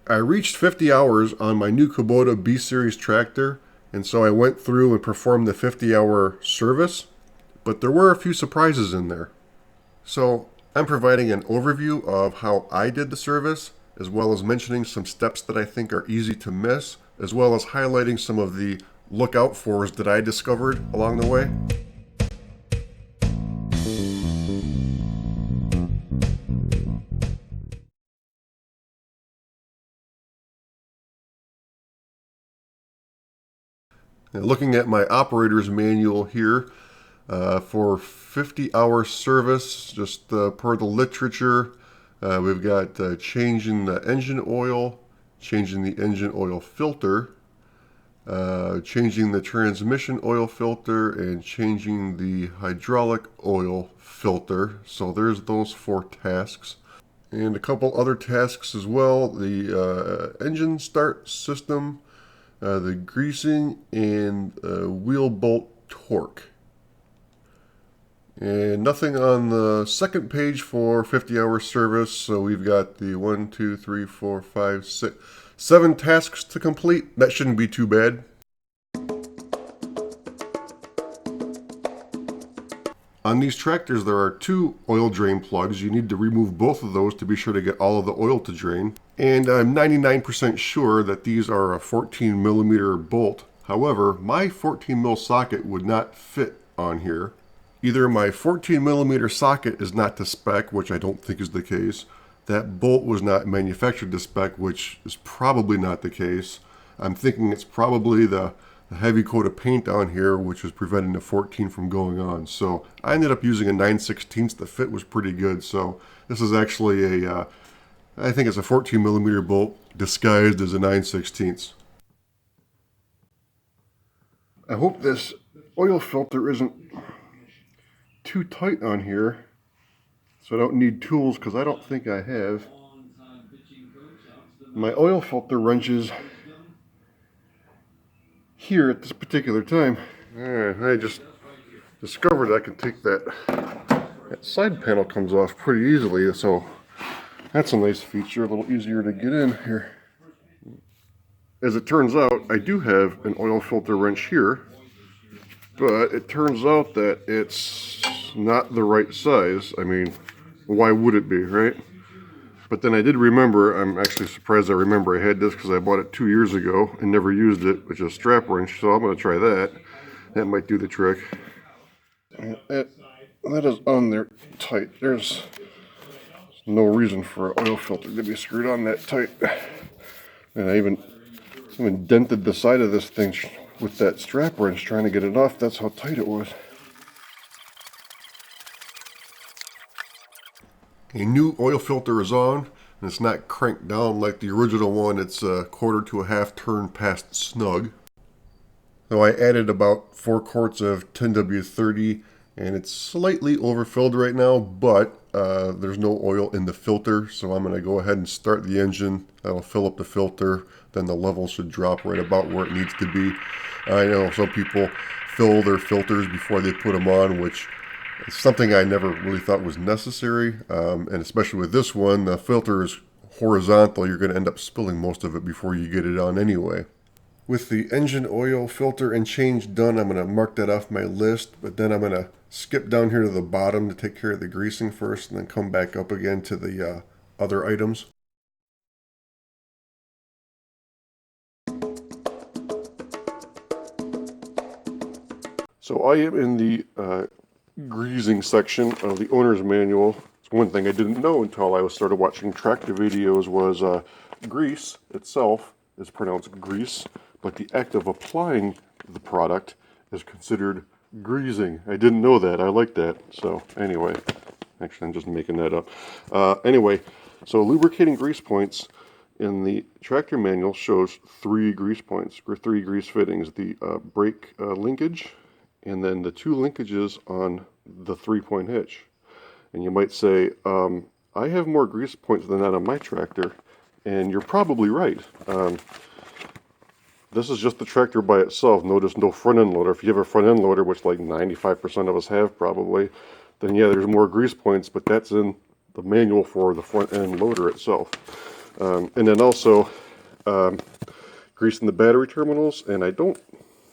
I reached 50 hours on my new Kubota B series tractor, and so I went through and performed the 50-hour service, but there were a few surprises in there. So I'm providing an overview of how I did the service, as well as mentioning some steps that I think are easy to miss, as well as highlighting some of the look out fors that I discovered along the way. Now, looking at my operator's manual here, for 50-hour service, just per the literature, we've got changing the engine oil, changing the engine oil filter, changing the transmission oil filter, and changing the hydraulic oil filter. So there's those 4 tasks. And a couple other tasks as well: the engine start system, the greasing, and wheel bolt torque. And nothing on the second page for 50-hour service, so we've got the 1, 2, 3, 4, 5, 6, 7 tasks to complete. That shouldn't be too bad. On these tractors, there are 2 oil drain plugs. You need to remove both of those to be sure to get all of the oil to drain. And I'm 99% sure that these are a 14 millimeter bolt. However, my 14 mil socket would not fit on here. Either my 14 millimeter socket is not to spec, which I don't think is the case. That bolt was not manufactured to spec, which is probably not the case. I'm thinking it's probably the heavy coat of paint on here, which was preventing the 14 from going on. So I ended up using a 9/16. The fit was pretty good. So this is actually I think it's a 14 millimeter bolt disguised as a 9/16. I hope this oil filter isn't too tight on here, so I don't need tools, because I don't think I have. My oil filter wrenches here at this particular time. I just discovered I can take that side panel comes off pretty easily, so that's a nice feature, a little easier to get in here. As it turns out, I do have an oil filter wrench here, but it turns out that it's not the right size. I mean, why would it be, right? But then I did remember, I'm actually surprised I remember I had this, because I bought it 2 years ago and never used it, which is a strap wrench, so I'm going to try that. That might do the trick. That is on there tight. There's no reason for an oil filter to be screwed on that tight. And I even dented the side of this thing with that strap wrench trying to get it off. That's how tight it was. A new oil filter is on, and it's not cranked down like the original one. It's a quarter to a half turn past snug. So I added about 4 quarts of 10W30, and it's slightly overfilled right now, but there's no oil in the filter, so I'm going to go ahead and start the engine. That'll fill up the filter, then the level should drop right about where it needs to be. I know some people fill their filters before they put them on, which is something I never really thought was necessary, and especially with this one, the filter is horizontal. You're going to end up spilling most of it before you get it on anyway. With the engine oil filter and change done, I'm going to mark that off my list, but then I'm going to skip down here to the bottom to take care of the greasing first, and then come back up again to the other items. So I am in the greasing section of the owner's manual. It's one thing I didn't know until I started watching tractor videos was grease itself is pronounced grease, but the act of applying the product is considered greasing. I didn't know that. I like that. So anyway, actually I'm just making that up. Anyway, so lubricating grease points in the tractor manual shows 3 grease points, or 3 grease fittings: the brake linkage, and then the 2 linkages on the 3-point hitch. And you might say, I have more grease points than that on my tractor, and you're probably right. This is just the tractor by itself. Notice no front end loader. If you have a front end loader, which like 95% of us have probably, then yeah, there's more grease points, but that's in the manual for the front end loader itself. And then also greasing the battery terminals, and I don't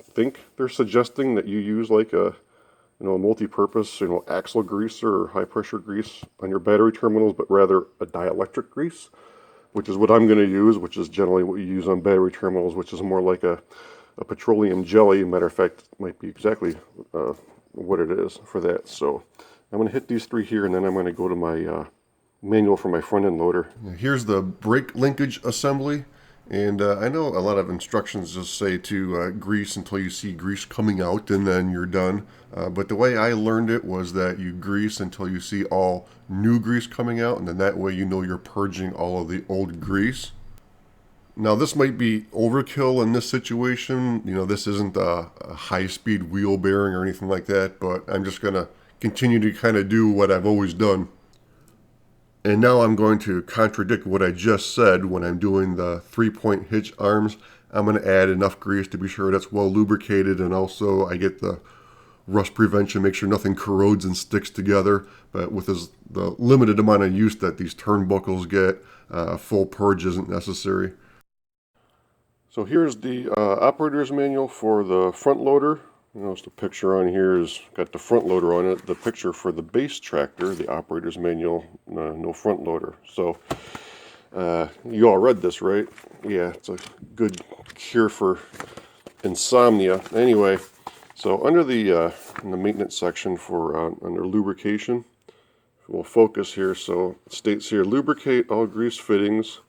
think they're suggesting that you use like a a multi-purpose axle greaser or high pressure grease on your battery terminals, but rather a dielectric grease, which is what I'm going to use, which is generally what you use on battery terminals, which is more like a petroleum jelly. Matter of fact, it might be exactly what it is for that. So I'm going to hit these three here, and then I'm going to go to my manual for my front end loader. Here's the brake linkage assembly. And I know a lot of instructions just say to grease until you see grease coming out and then you're done. But the way I learned it was that you grease until you see all new grease coming out, and then that way you know you're purging all of the old grease. Now this might be overkill in this situation. This isn't a high-speed wheel bearing or anything like that, but I'm just going to continue to kind of do what I've always done. And now I'm going to contradict what I just said when I'm doing the 3-point hitch arms. I'm going to add enough grease to be sure that's well lubricated, and also I get the rust prevention, make sure nothing corrodes and sticks together. But with the limited amount of use that these turnbuckles get, full purge isn't necessary. So here's the operator's manual for the front loader. Notice the picture on here has got the front loader on it. The picture for the base tractor, the operator's manual, no front loader. So you all read this, right? Yeah, it's a good cure for insomnia. Anyway, so under the in the maintenance section for under lubrication, we'll focus here. So it states here, lubricate all grease fittings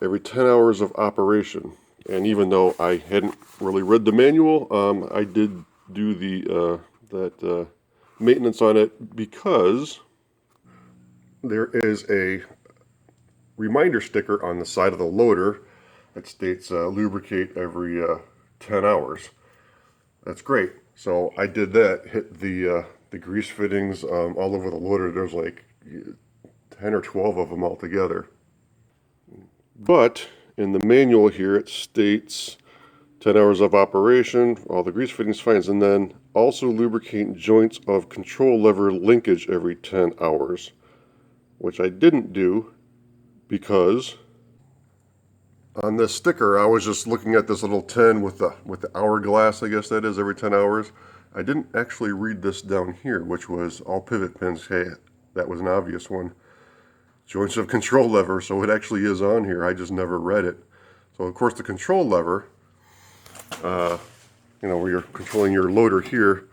every 10 hours of operation. And even though I hadn't really read the manual, I did do the maintenance on it because there is a reminder sticker on the side of the loader that states lubricate every 10 hours. That's great. So I did that, hit the grease fittings all over the loader. There's like 10 or 12 of them altogether. But in the manual here, it states 10 hours of operation, all the grease fittings finds, and then also lubricate joints of control lever linkage every 10 hours, which I didn't do because on this sticker, I was just looking at this little 10 with the hourglass, I guess that is, every 10 hours. I didn't actually read this down here, which was all pivot pins. Hey, that was an obvious one. Joints of control lever, so it actually is on here. I just never read it. So of course the control lever, where you're controlling your loader here,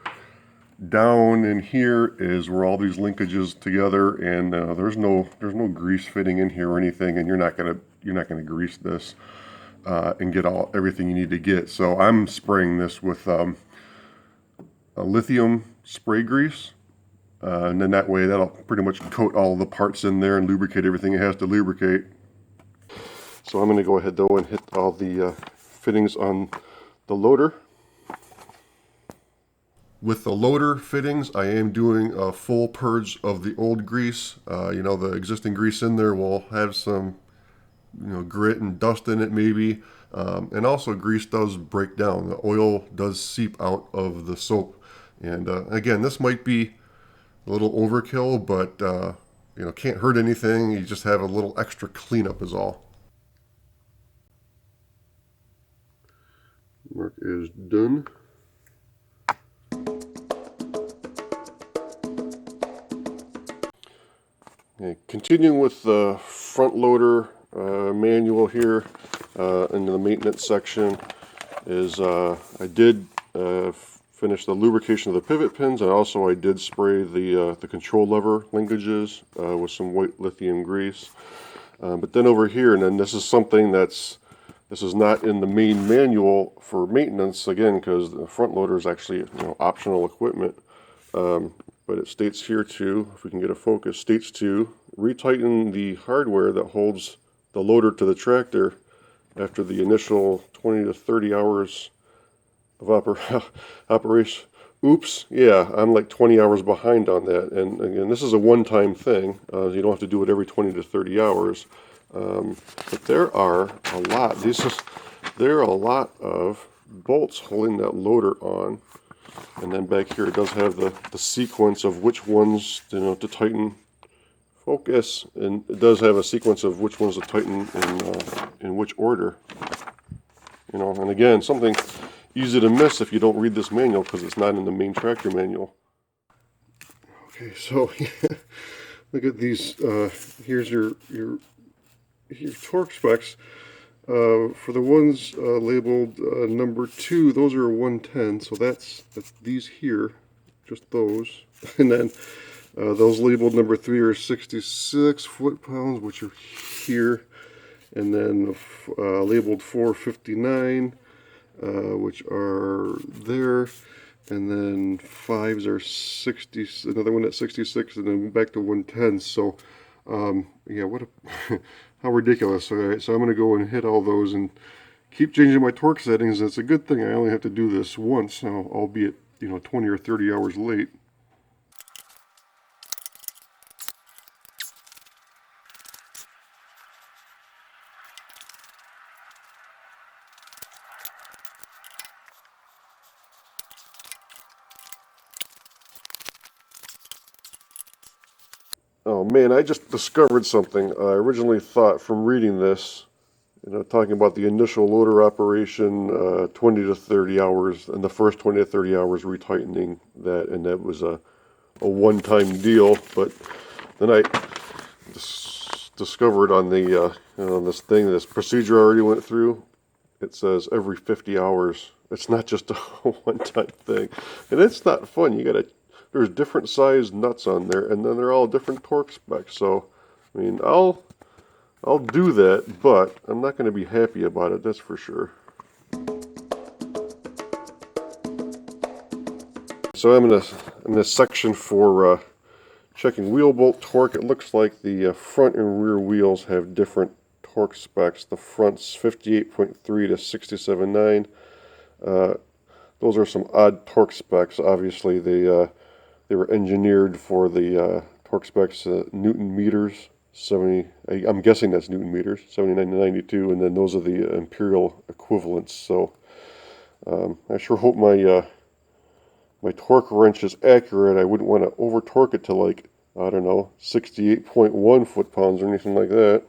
down in here is where all these linkages together, and there's no grease fitting in here or anything, and you're not gonna grease this and get everything you need to get. So I'm spraying this with a lithium spray grease. And then that way that'll pretty much coat all the parts in there and lubricate everything it has to lubricate. So I'm going to go ahead though and hit all the fittings on the loader. With the loader fittings, I am doing a full purge of the old grease. The existing grease in there will have some grit and dust in it maybe. And also grease does break down. The oil does seep out of the soap. And again, this might be a little overkill, but can't hurt anything. You just have a little extra cleanup is all. Mark is done. Okay, continuing with the front loader manual here in the maintenance section is I did finish the lubrication of the pivot pins, and also I did spray the control lever linkages with some white lithium grease. But then over here, and then this is something this is not in the main manual for maintenance, again, because the front loader is actually optional equipment. But it states here too, if we can get a focus, states to retighten the hardware that holds the loader to the tractor after the initial 20 to 30 hours of operation. Oops, yeah, I'm like 20 hours behind on that. And again, this is a one-time thing. You don't have to do it every 20 to 30 hours. But there are a lot. There are a lot of bolts holding that loader on. And then back here it does have the sequence of which ones to tighten Focus, and it does have a sequence of which ones to tighten in which order. You know, and again, something easy to miss if you don't read this manual because it's not in the main tractor manual. Okay, so look at these. Here's your torque specs. For the ones labeled number 2, those are 110. So that's these here, just those, and then. Those labeled number 3 are 66 foot-pounds, which are here, and then labeled 459, which are there, and then 5s are 60, another one at 66, and then back to 110. So, yeah, what a how ridiculous. All right, so I'm going to go and hit all those and keep changing my torque settings. It's a good thing I only have to do this once, now, albeit 20 or 30 hours late. Oh man, I just discovered something. I originally thought from reading this, talking about the initial loader operation, 20 to 30 hours, and the first 20 to 30 hours retightening that, and that was a one-time deal. But then I discovered on the this procedure I already went through, it says every 50 hours. It's not just a one-time thing, and it's not fun. There's different size nuts on there, and then they're all different torque specs. So, I mean, I'll do that, but I'm not going to be happy about it. That's for sure. So I'm in this section for checking wheel bolt torque. It looks like the front and rear wheels have different torque specs. The front's 58.3 to 67.9. Those are some odd torque specs. Obviously, they were engineered for the torque specs Newton meters. 70. I'm guessing that's Newton meters. 79 to 92, and then those are the imperial equivalents. So I sure hope my torque wrench is accurate. I wouldn't want to over torque it to, like, I don't know, 68.1 foot-pounds or anything like that.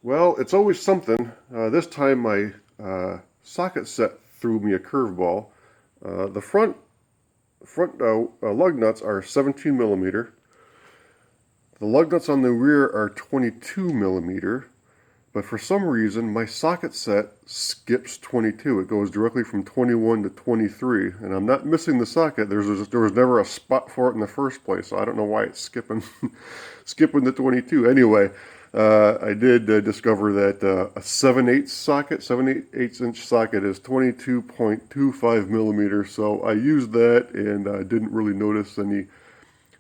Well, it's always something. This time my socket set threw me a curveball. The front lug nuts are 17 millimeter. The lug nuts on the rear are 22 millimeter. But for some reason, my socket set skips 22. It goes directly from 21 to 23. And I'm not missing the socket. There was never a spot for it in the first place. So I don't know why it's skipping the 22. Anyway, I did discover that a 7/8 socket, 7/8 inch socket is 22.25 millimeters. So I used that and didn't really notice any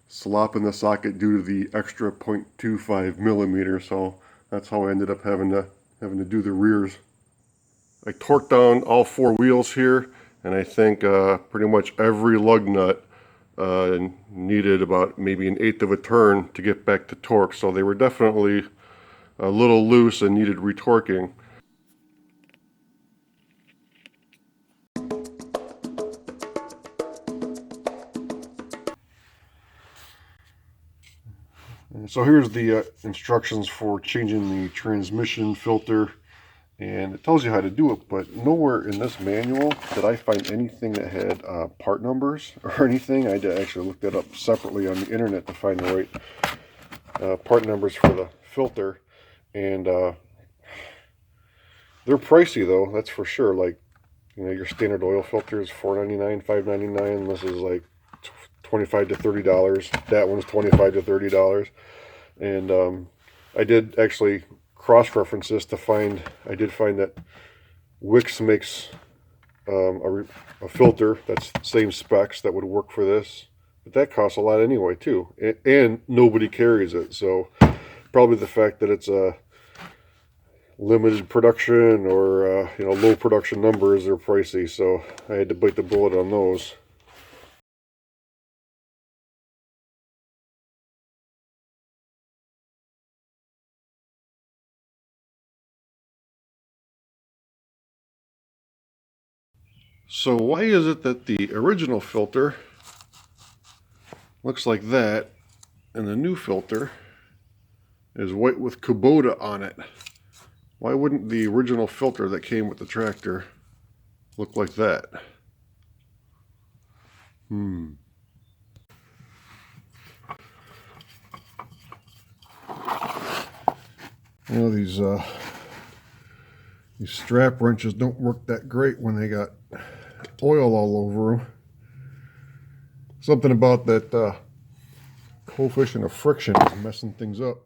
slop in the socket due to the extra 0.25 millimeters. So that's how I ended up having to do the rears. I torqued down all 4 wheels here, and I think pretty much every lug nut needed about maybe 1/8 of a turn to get back to torque. So they were definitely a little loose and needed retorquing. So here's the instructions for changing the transmission filter, and it tells you how to do it, but nowhere in this manual did I find anything that had part numbers or anything. I actually looked that up separately on the internet to find the right part numbers for the filter, and they're pricey though, that's for sure. Like, your standard oil filter is $4.99, $5.99. This is like $25 to $30. That one's $25 to $30. And I did actually cross-reference this to find, I did find that Wix makes a filter that's same specs that would work for this, but that costs a lot anyway too, and nobody carries it. So probably the fact that it's a limited production or low production numbers are pricey, so I had to bite the bullet on those. So why is it that the original filter looks like that, And the new filter is white with Kubota on it. Why wouldn't the original filter that came with the tractor look like that? You know, these strap wrenches don't work that great when they got oil all over them. Something about that coefficient of friction is messing things up.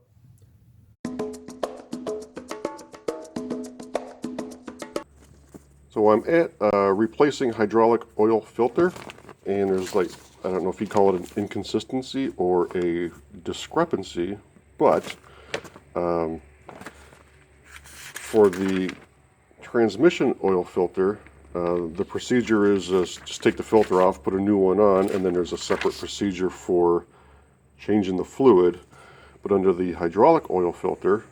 So I'm at replacing hydraulic oil filter, and there's like, I don't know if you call it an inconsistency or a discrepancy, but for the transmission oil filter, the procedure is just take the filter off, put a new one on, and then there's a separate procedure for changing the fluid. But under the hydraulic oil filter,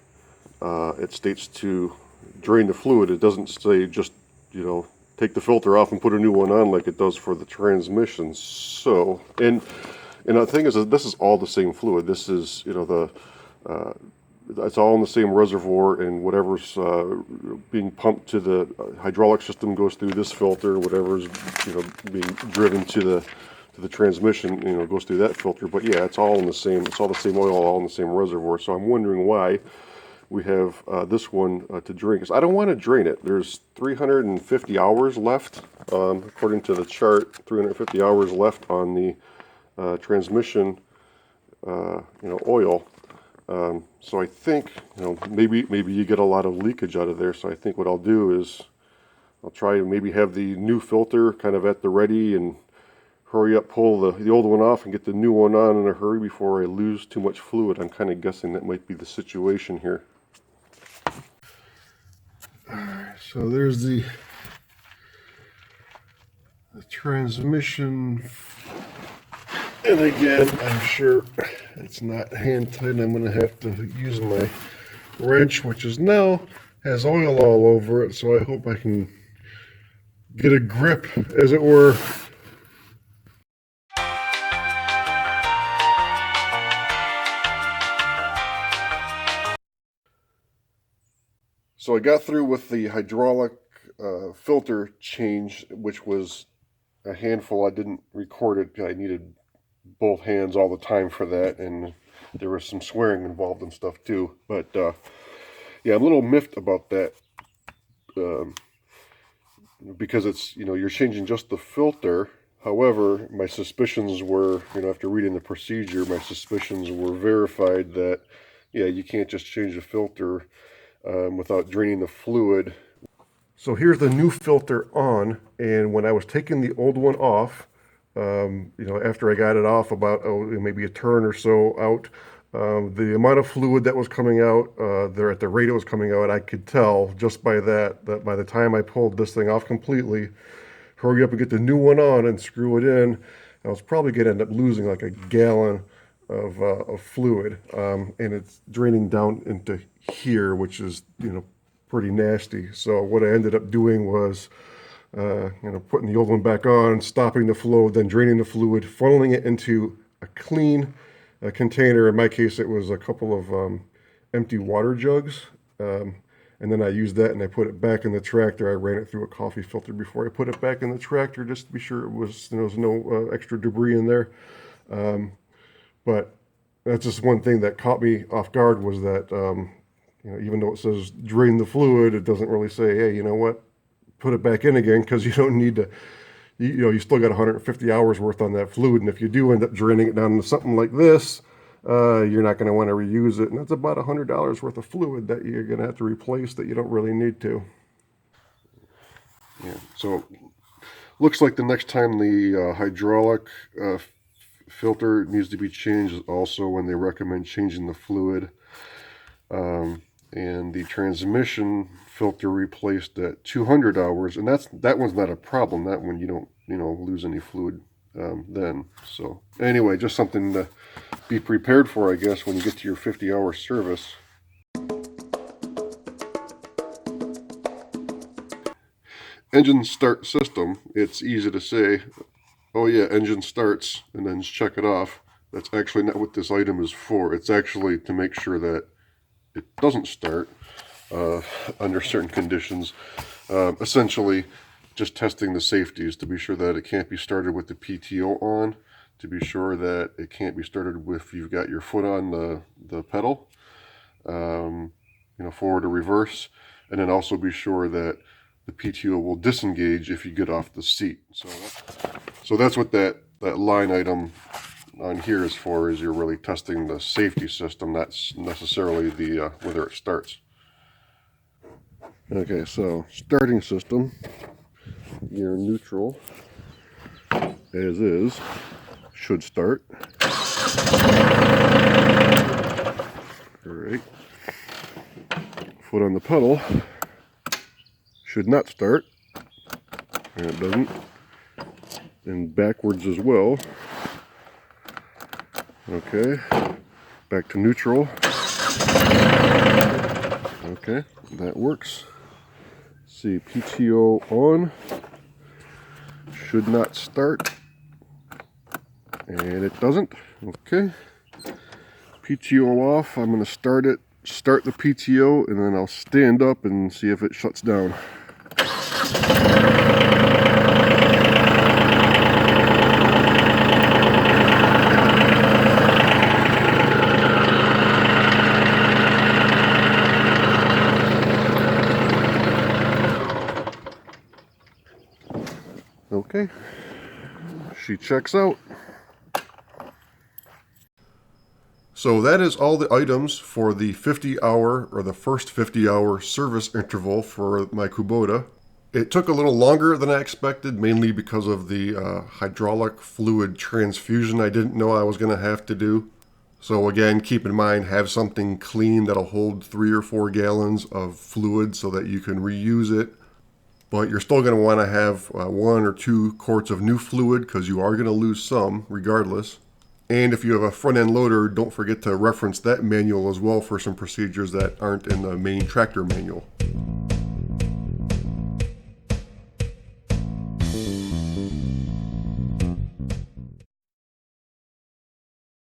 it states to drain the fluid. It doesn't say just, you know, take the filter off and put a new one on like it does for the transmission. So, and the thing is that this is all the same fluid. This is, you know, it's all in the same reservoir, and whatever's being pumped to the hydraulic system goes through this filter. Whatever's, you know, being driven to the transmission, you know, goes through that filter. But yeah, it's all in the same. It's all the same oil, all in the same reservoir. So I'm wondering why we have this one to drain, because I don't want to drain it. There's 350 hours left, according to the chart. 350 hours left on the transmission, you know, oil. So I think, you know, maybe you get a lot of leakage out of there. So I think what I'll do is I'll try to maybe have the new filter kind of at the ready and hurry up, pull the old one off and get the new one on in a hurry before I lose too much fluid. I'm kind of guessing that might be the situation here. Alright, so there's the transmission. And again, I'm sure it's not hand tight. I'm going to have to use my wrench, which is now has oil all over it. So I hope I can get a grip, as it were. So I got through with the hydraulic filter change, which was a handful. I didn't record it. I needed both hands all the time for that, and there was some swearing involved and stuff too. But yeah, I'm a little miffed about that, because it's, you know, you're changing just the filter. However, my suspicions were, you know, after reading the procedure, my suspicions were verified that, yeah, you can't just change the filter without draining the fluid. So here's the new filter on, and when I was taking the old one off, you know, after I got it off about maybe a turn or so out, the amount of fluid that was coming out there at the rate it was coming out, I could tell just by that by the time I pulled this thing off completely, hurry up and get the new one on and screw it in, I was probably going to end up losing like a gallon of fluid, and it's draining down into here, which is, you know, pretty nasty. So what I ended up doing was you know, putting the old one back on, stopping the flow, then draining the fluid, funneling it into a clean container. In my case, it was a couple of empty water jugs. And then I used that and I put it back in the tractor. I ran it through a coffee filter before I put it back in the tractor, just to be sure there was no extra debris in there. But that's just one thing that caught me off guard, was that, you know, even though it says drain the fluid, it doesn't really say, hey, you know what, put it back in again, because you don't need to, you know, you still got 150 hours worth on that fluid. And if you do end up draining it down into something like this, you're not going to want to reuse it. And that's about $100 worth of fluid that you're going to have to replace that you don't really need to. Yeah, so looks like the next time the hydraulic filter needs to be changed is also when they recommend changing the fluid. And the transmission filter replaced at 200 hours, and that one's not a problem. That one you don't, you know, lose any fluid then. So anyway, just something to be prepared for, I guess, when you get to your 50-hour service. Engine start system. It's easy to say, oh yeah, engine starts, and then just check it off. That's actually not what this item is for. It's actually to make sure that it doesn't start under certain conditions. Essentially, just testing the safeties to be sure that it can't be started with the PTO on, to be sure that it can't be started if you've got your foot on the pedal, forward or reverse, and then also be sure that the PTO will disengage if you get off the seat. So that's what that line item on here is for, is you're really testing the safety system, not necessarily the whether it starts. Okay, so starting system, your neutral, as is, should start. Alright. Foot on the pedal should not start, and it doesn't. And backwards as well. Okay, back to neutral. Okay, that works. See, PTO on, should not start, and it doesn't. Okay, PTO off. I'm going to start the PTO, and then I'll stand up and see if it shuts down. Okay, she checks out. So that is all the items for the 50-hour or the first 50-hour service interval for my Kubota. It took a little longer than I expected, mainly because of the hydraulic fluid transfusion I didn't know I was going to have to do. So again, keep in mind, have something clean that'll hold 3 or 4 gallons of fluid so that you can reuse it. But you're still going to want to have 1 or 2 quarts of new fluid, because you are going to lose some regardless. And if you have a front end loader, don't forget to reference that manual as well for some procedures that aren't in the main tractor manual.